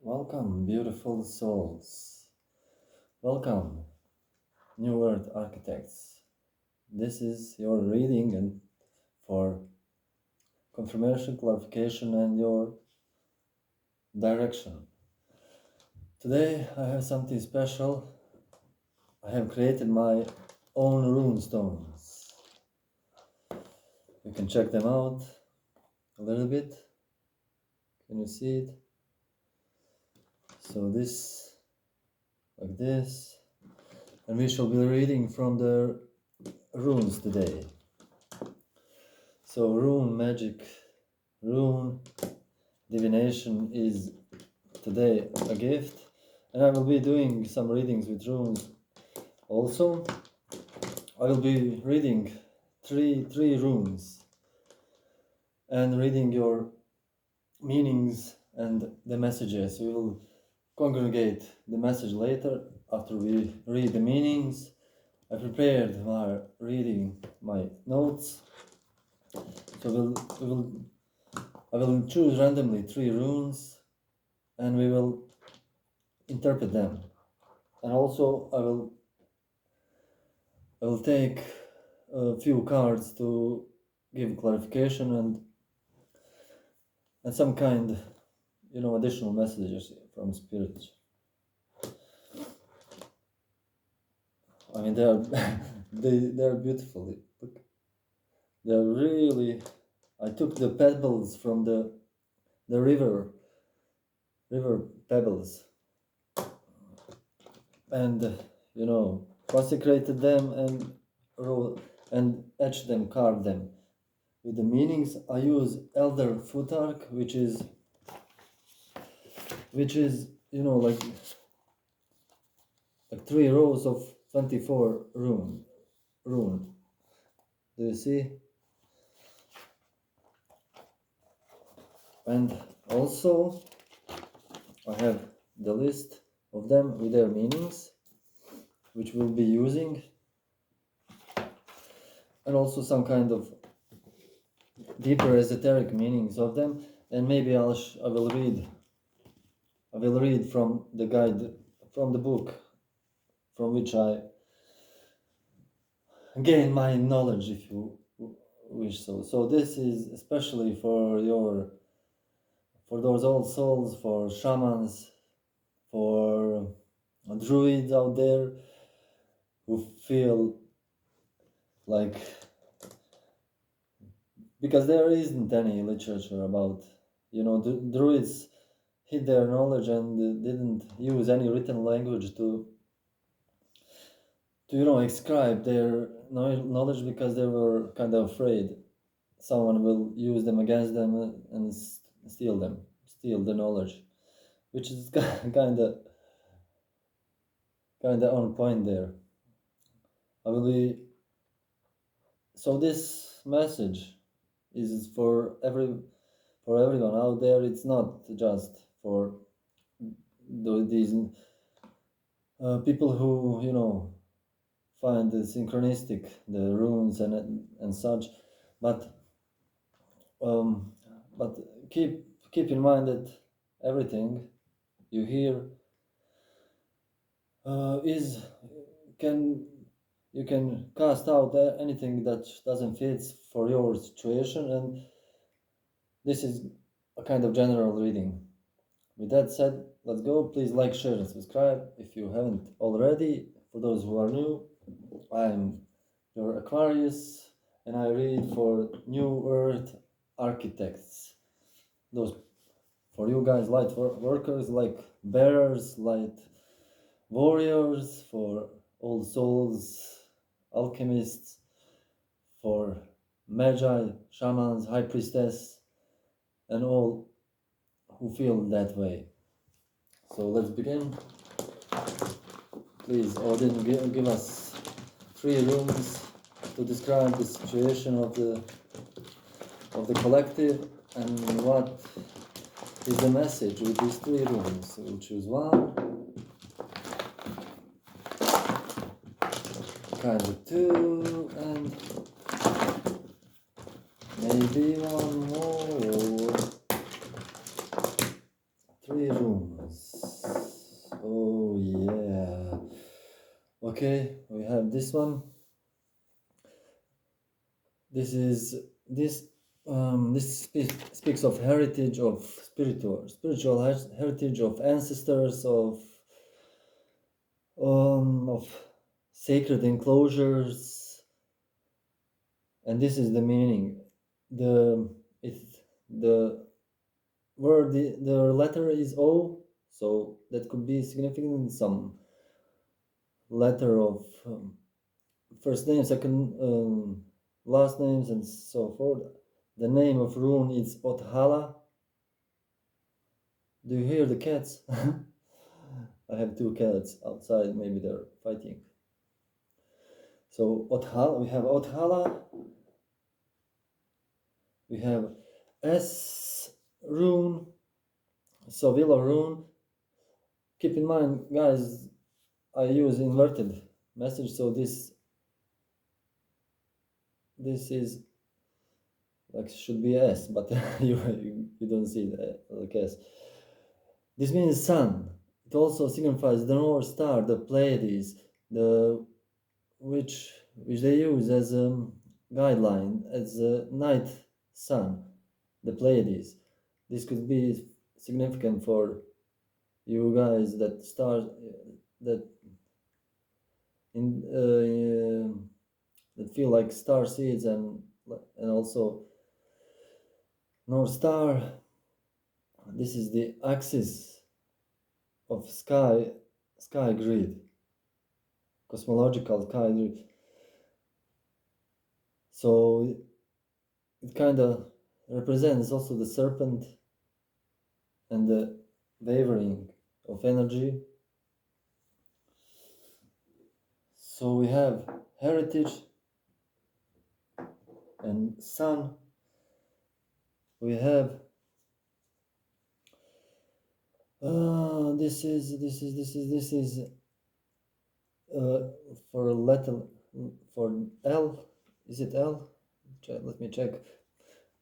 Welcome, beautiful souls. Welcome, New Earth architects. This is your reading and for confirmation, clarification, and your direction. Today I have something special. I have created my own runestones. You can check them out a little bit. Can you see it? So this, like this, and we shall be reading from the runes today. So rune magic, rune divination is today a gift, and I will be doing some readings with runes also. I will be reading three runes and reading your meanings and the messages. We will congregate the message later after we read the meanings. I prepared my reading, my notes. So I will choose randomly three runes and we will interpret them. And also I will take a few cards to give clarification and some kind, additional messages from spirits. I mean, they are they are beautiful. Look, they are really. I took the pebbles from the river pebbles, and consecrated them and etched them, carved them. With the meanings, I use elder futark, which is like 3 rows of 24 rune. Do you see? And also I have the list of them with their meanings, which we'll be using, and also some kind of deeper esoteric meanings of them. And maybe I will read from the guide, from the book from which I gain my knowledge, if you wish so. So this is especially for those old souls, for shamans, for druids out there who feel like, because there isn't any literature about, the druids hid their knowledge and didn't use any written language to ascribe their knowledge, because they were kind of afraid someone will use them against them and steal the knowledge, which is kind of on point there. So this message is for everyone out there. It's not just for these people who find the synchronistic, the runes and such, but keep in mind that everything you hear you can cast out anything that doesn't fit for your situation, and this is a kind of general reading. With that said, let's go. Please like, share, and subscribe if you haven't already. For those who are new, I'm your Aquarius, and I read for New Earth architects. Those for you guys, light workers, like bearers, light warriors, for old souls, alchemists, for Magi, Shamans, High-priestess, and all who feel that way. So let's begin. Please, Odin, give us 3 runes to describe the situation of the collective, and what is the message with these 3 runes. So we'll choose one, kind of 2, and maybe one more. 3 runes. Oh yeah. Okay, we have this one. This is this speaks of heritage of spiritual heritage of ancestors of sacred enclosures, and this is the meaning. The word, the letter is O, so that could be significant in some letter of first name, second, last names, and so forth. The name of rune is othala. Do you hear the cats? I have 2 cats outside, maybe they're fighting. So othala, we have othala, we have S rune, sowilo rune. Keep in mind, guys, I use inverted message, so this is like should be S, but you don't see the S. This means sun. It also signifies the North Star, the Pleiades, which they use as a guideline, as a night sun, the Pleiades. This could be significant for you guys that that feel like star seeds and also North Star. This is the axis of sky grid, cosmological sky grid. So it kind of represents also the serpent and the wavering of energy. So we have heritage and sun. We have this is for a letter, for L. Is it L? Let me check.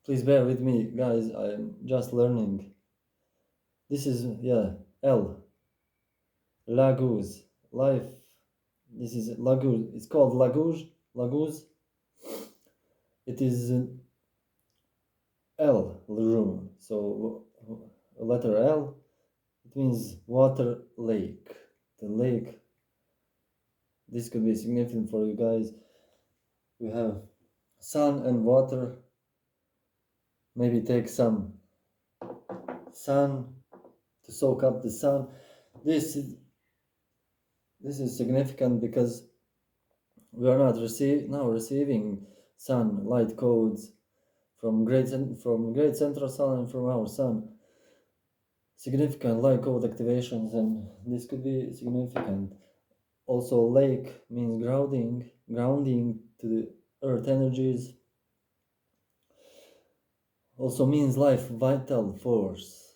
Please bear with me, guys. I'm just learning. This is, yeah, L. Laguz. Life. This is laguz. It's called laguz. It is L rune. So letter L. It means water lake. The lake. This could be significant for you guys. We have sun and water. Maybe take some sun to soak up the sun. This is significant because we are not receiving sun light codes from great central sun and from our sun. Significant light code activations, and this could be significant. Also, lake means grounding to the earth energies. Also means life, vital force.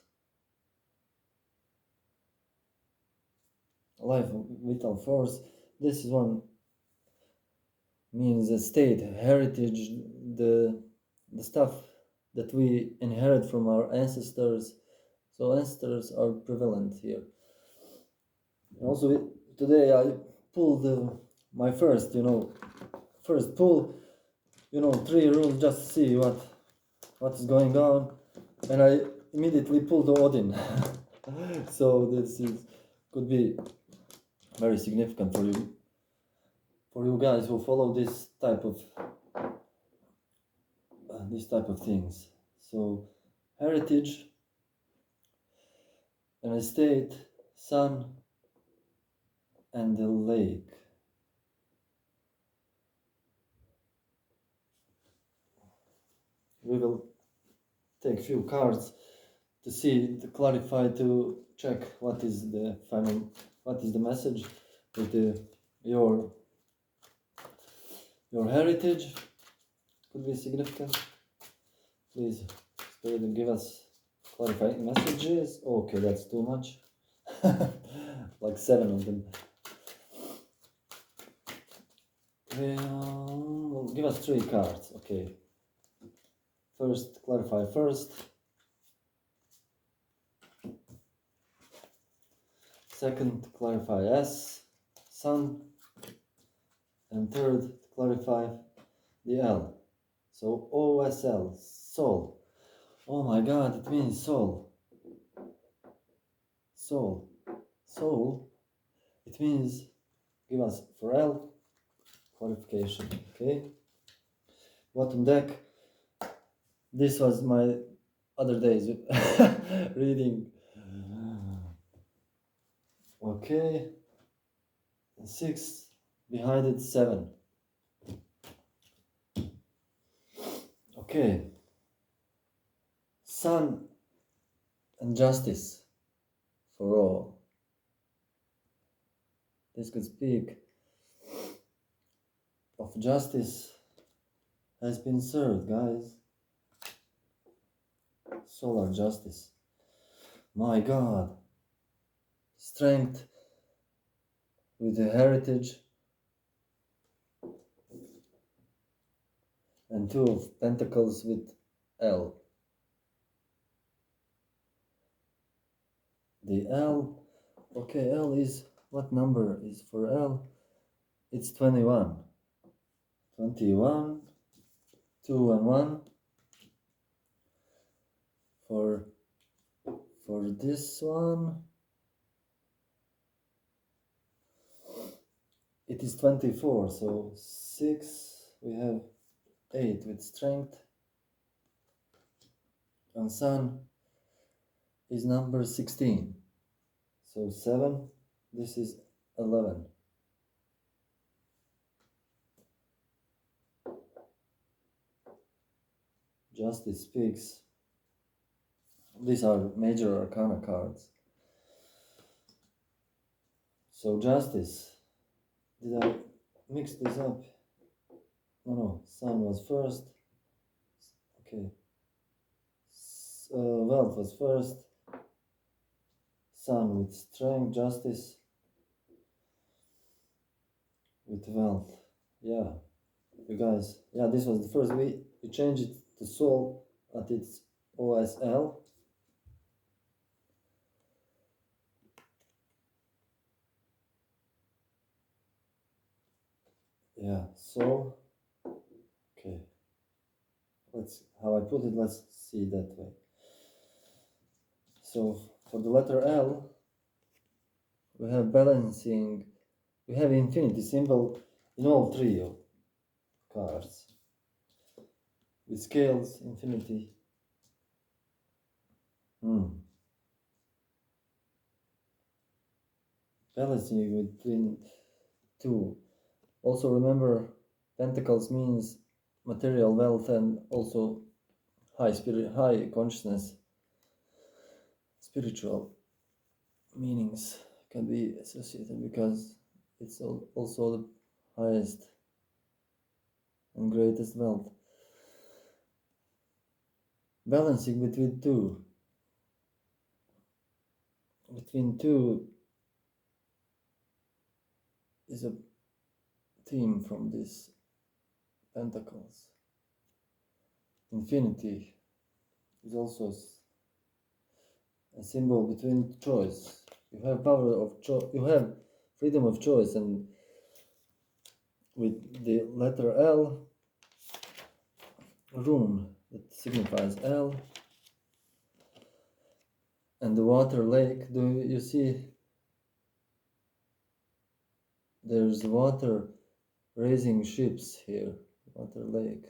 Life, vital force. This is one means a state, heritage, the stuff that we inherit from our ancestors. So ancestors are prevalent here. And also today I pulled my first pull, 3 runes just to see what is going on, and I immediately pulled the Odin. So this could be very significant for you guys who follow this type of things. So heritage, an estate, sun, and the lake. We will take few cards to clarify, to check what is the message with your heritage. Could be significant. Please, Spirit, give us clarifying messages. Okay, that's too much. Like 7 of them. Give us 3 cards. Okay. First, clarify first. second, clarify S, sun, and third, clarify the L. So OSL, soul. Oh my god, it means soul. Soul. Soul. It means, give us for L, clarification. Okay. Bottom deck. This was my other days reading. Okay. 6, behind it 7. Okay. Sun and justice for all. This could speak of justice has been served, guys. Solar justice. My God. Strength with the heritage. And 2 of Pentacles with L. The L. Okay, L is, what number is for L? It's 21. 21. 2 and 1. For this one, it is 24. So 6, we have 8 with strength. And sun is number 16. So 7, this is 11. Justice speaks. These are major arcana cards. So justice. Did I mix this up? No, sun was first. Okay. Wealth was first. Sun with strength, justice with wealth. Yeah, you guys. Yeah, this was the first. We changed it to soul at its OSL. Yeah, soul. Okay. Let's how I put it. Let's see that way. So for the letter L, we have balancing. We have infinity symbol in all 3 of cards. With scales, infinity. Balancing between 2. Also remember, pentacles means material wealth and also high consciousness. Spiritual meanings can be associated because it's also the highest and greatest wealth. Balancing between 2. Between 2 is a theme from this pentacles. Infinity is also a symbol between choice. You have power of choice. You have freedom of choice, and with the letter L, rune that signifies L, and the water lake. Do you see? There's water raising ships here. Water lake.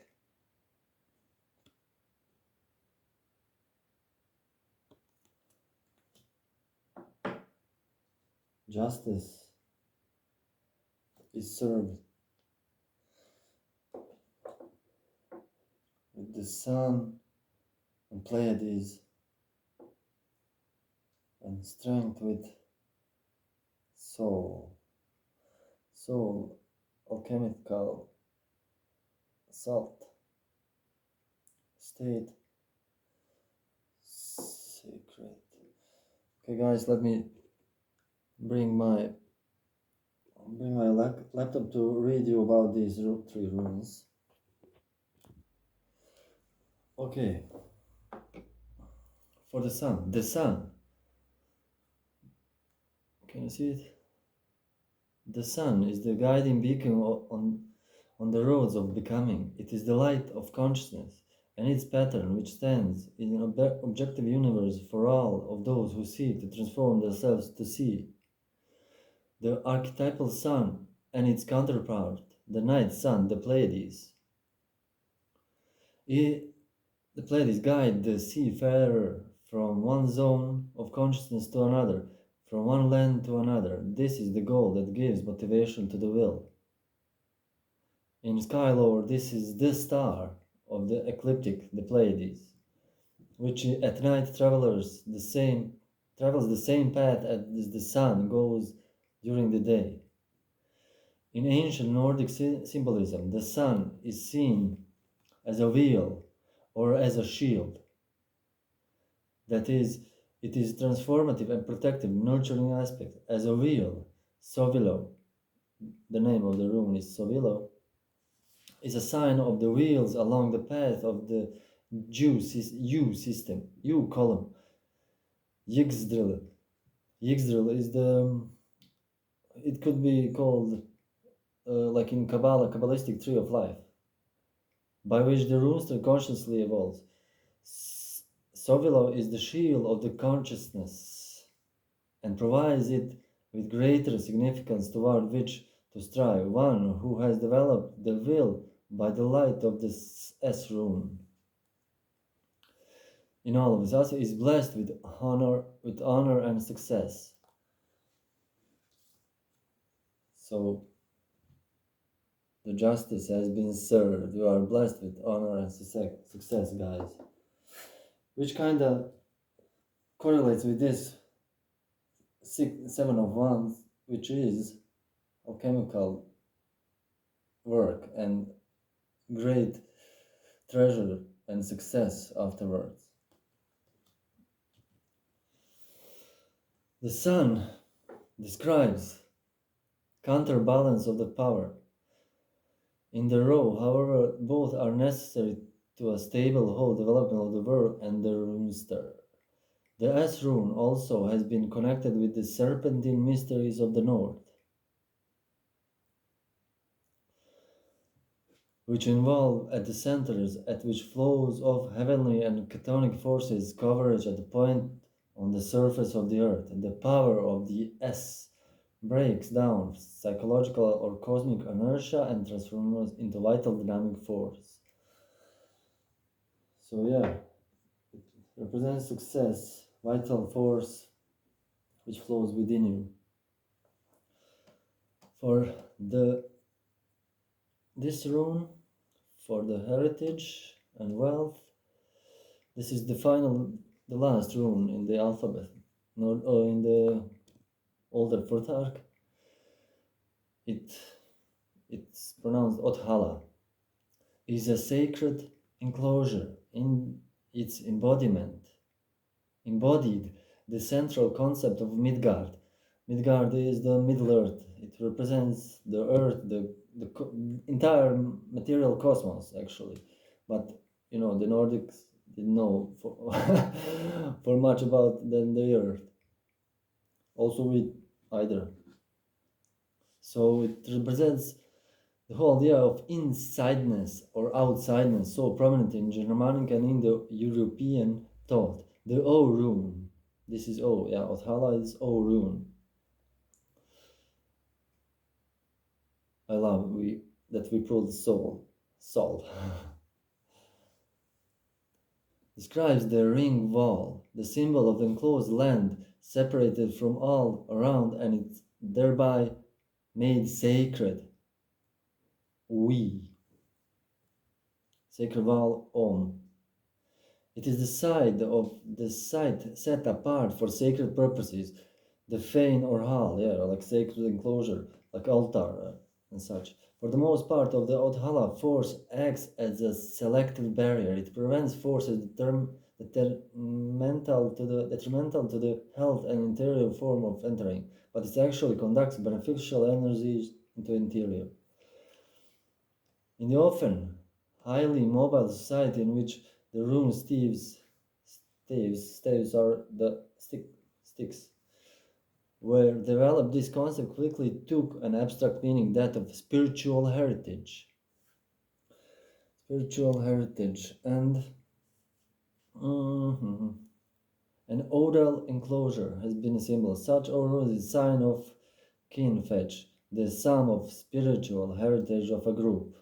Justice is served with the sun and pleiades, and strength with soul. Soul, alchemical salt, state, secret. Okay, guys, let me bring my laptop to read you about these 3 runes. Okay. For the sun. Can you see it? The sun is the guiding beacon on the roads of becoming. It is the light of consciousness and its pattern which stands in an objective universe for all of those who seek to transform themselves to see. The archetypal sun and its counterpart, the night sun, the pleiades. The pleiades guide the seafarer from one zone of consciousness to another, from one land to another. This is the goal that gives motivation to the will. In sky lore, this is the star of the ecliptic, the Pleiades, which at night travels the same path as the sun goes during the day. In ancient Nordic symbolism, the sun is seen as a wheel or as a shield. That is, it is transformative and protective, nurturing aspect. As a wheel, sowilo, the name of the rune is sowilo, is a sign of the wheels along the path of the U system, U column. Yggdrasil is it could be called, like in Kabbalah, Kabbalistic tree of life, by which the runestone consciously evolves. Sowilo is the shield of the consciousness and provides it with greater significance toward which to strive. One who has developed the will by the light of the S rune in all of his aspects is blessed with honor and success. So the justice has been served. You are blessed with honor and success, guys. Which kind of correlates with this Seven of Wands, which is alchemical work and great treasure and success afterwards. The sun describes counterbalance of the power. In the row, however, both are necessary to a stable whole development of the world and the runester. The S rune also has been connected with the serpentine mysteries of the north, which involve at the centers at which flows of heavenly and chthonic forces converge at the point on the surface of the earth. The power of the S breaks down psychological or cosmic inertia and transforms into vital dynamic force. So yeah, it represents success, vital force which flows within you. For this rune, for the heritage and wealth, this is the last rune in the alphabet, or in the older Futhark. It's pronounced othala. Is a sacred enclosure in its embodied the central concept of Midgard. Midgard is the Middle Earth. It represents the Earth, the entire material cosmos, actually. But the Nordics didn't know for much about than the Earth. Also with either. So it represents the whole idea of insideness or outsideness, so prominent in Germanic and Indo-European thought. The O rune. This is O, yeah, othala is O rune. I love that we pulled soul. Describes the ring wall, the symbol of the enclosed land separated from all around and it's thereby made sacred. Sacred wall Om. It is the site set apart for sacred purposes, the fane or hall, like sacred enclosure, like altar and such. For the most part of the othala, force acts as a selective barrier. It prevents forces detrimental to the health and interior form of entering, but it actually conducts beneficial energies into interior. In the often highly mobile society in which the rune staves are the sticks, were developed, this concept quickly took an abstract meaning, that of spiritual heritage. Spiritual heritage and an oral enclosure has been a symbol. Such oral is a sign of kin-fetch, the sum of spiritual heritage of a group.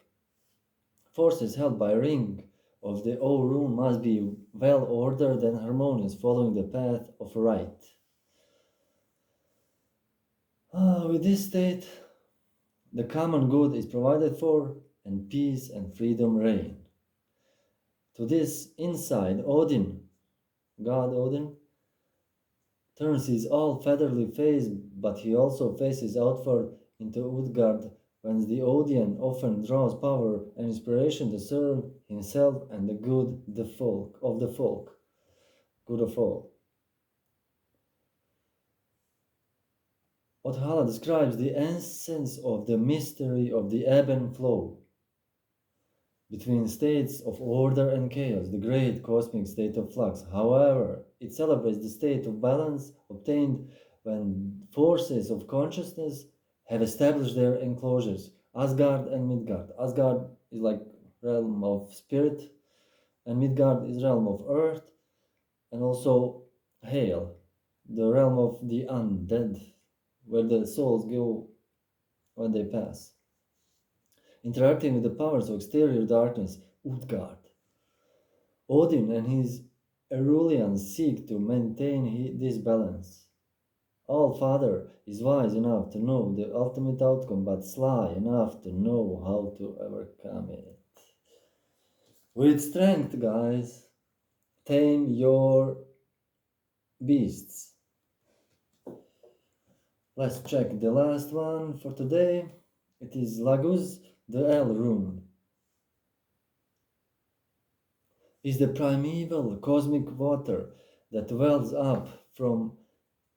Forces held by a ring of the O-rune must be well ordered and harmonious, following the path of right. With this state, the common good is provided for, and peace and freedom reign. To this inside, Odin, God Odin, turns his all-featherly face, but he also faces outward into Utgard, whence the Odian often draws power and inspiration to serve himself and the good of the folk, good of all. Othala describes the essence of the mystery of the ebb and flow between states of order and chaos, the great cosmic state of flux. However, it celebrates the state of balance obtained when forces of consciousness have established their enclosures, Asgard and Midgard. Asgard is like realm of spirit, and Midgard is realm of earth, and also Hale, the realm of the undead, where the souls go when they pass. Interacting with the powers of exterior darkness, Utgard. Odin and his Erulians seek to maintain this balance. All-Father is wise enough to know the ultimate outcome, but sly enough to know how to overcome it. With strength, guys, tame your beasts. Let's check the last one for today. It is laguz, the L rune. Is the primeval cosmic water that wells up from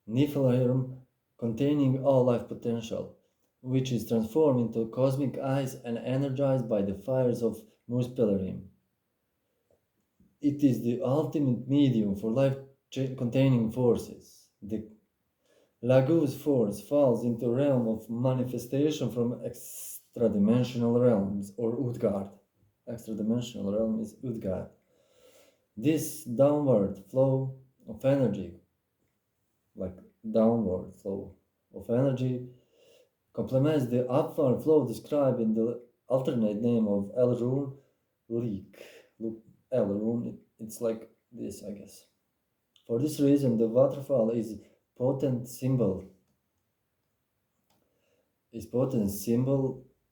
Niflheim, containing all life potential, which is transformed into cosmic ice and energized by the fires of Muspelheim. It is the ultimate medium for life-containing forces. The laguz force falls into realm of manifestation from extra-dimensional realms, or Utgard. Extra-dimensional realm is Utgard. This downward flow of energy, like downward flow of energy, complements the upward flow described in the alternate name of El Rune, leak. El Rune, it's like this, I guess. For this reason, the waterfall is potent symbol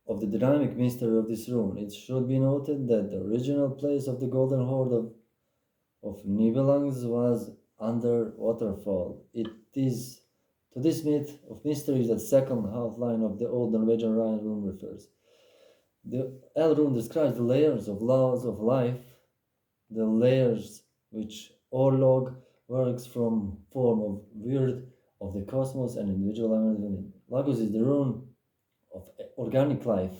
of the dynamic mystery of this rune. It should be noted that the original place of the golden horde of Nibelungs was under waterfall. It is to this myth of mystery that second half line of the old Norwegian Rhine rune refers. The El rune describes the layers of laws of life, the layers which Orlog works from form of weird of the cosmos and individual element. Laguz is the rune of organic life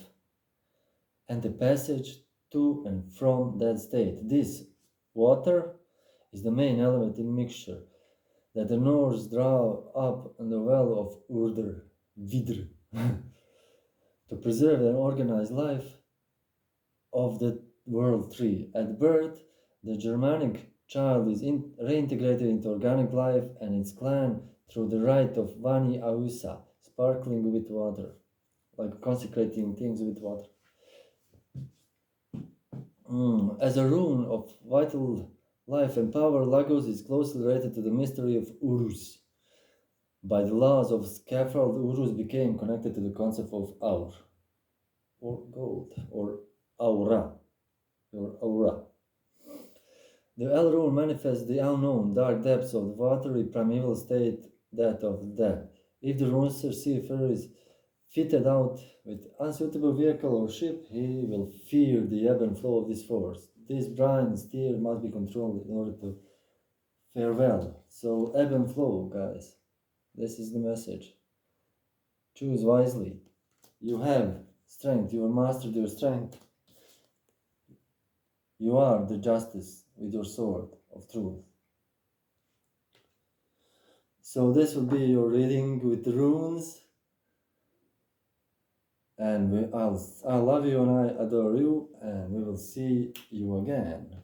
and the passage to and from that state. This water is the main element in mixture that the Norse draw up in the well of Vidr, to preserve and organize life of the world tree. At birth, the Germanic child is reintegrated into organic life and its clan through the rite of Vani Ausa, sparkling with water, like consecrating things with water. As a rune of vital life and power, laguz is closely related to the mystery of Urus. By the laws of scaffold, Urus became connected to the concept of aur, or gold, or aura, or aura. The El rune manifests the unknown, dark depths of the watery primeval state, that of death. If the runester seafarer is fitted out with unsuitable vehicle or ship, he will fear the ebb and flow of this force. This brine steer must be controlled in order to fare well. So ebb and flow, guys. This is the message. Choose wisely. You have strength. You have mastered your strength. You are the justice with your sword of truth. So this will be your reading with the runes. And I love you and I adore you, and we will see you again.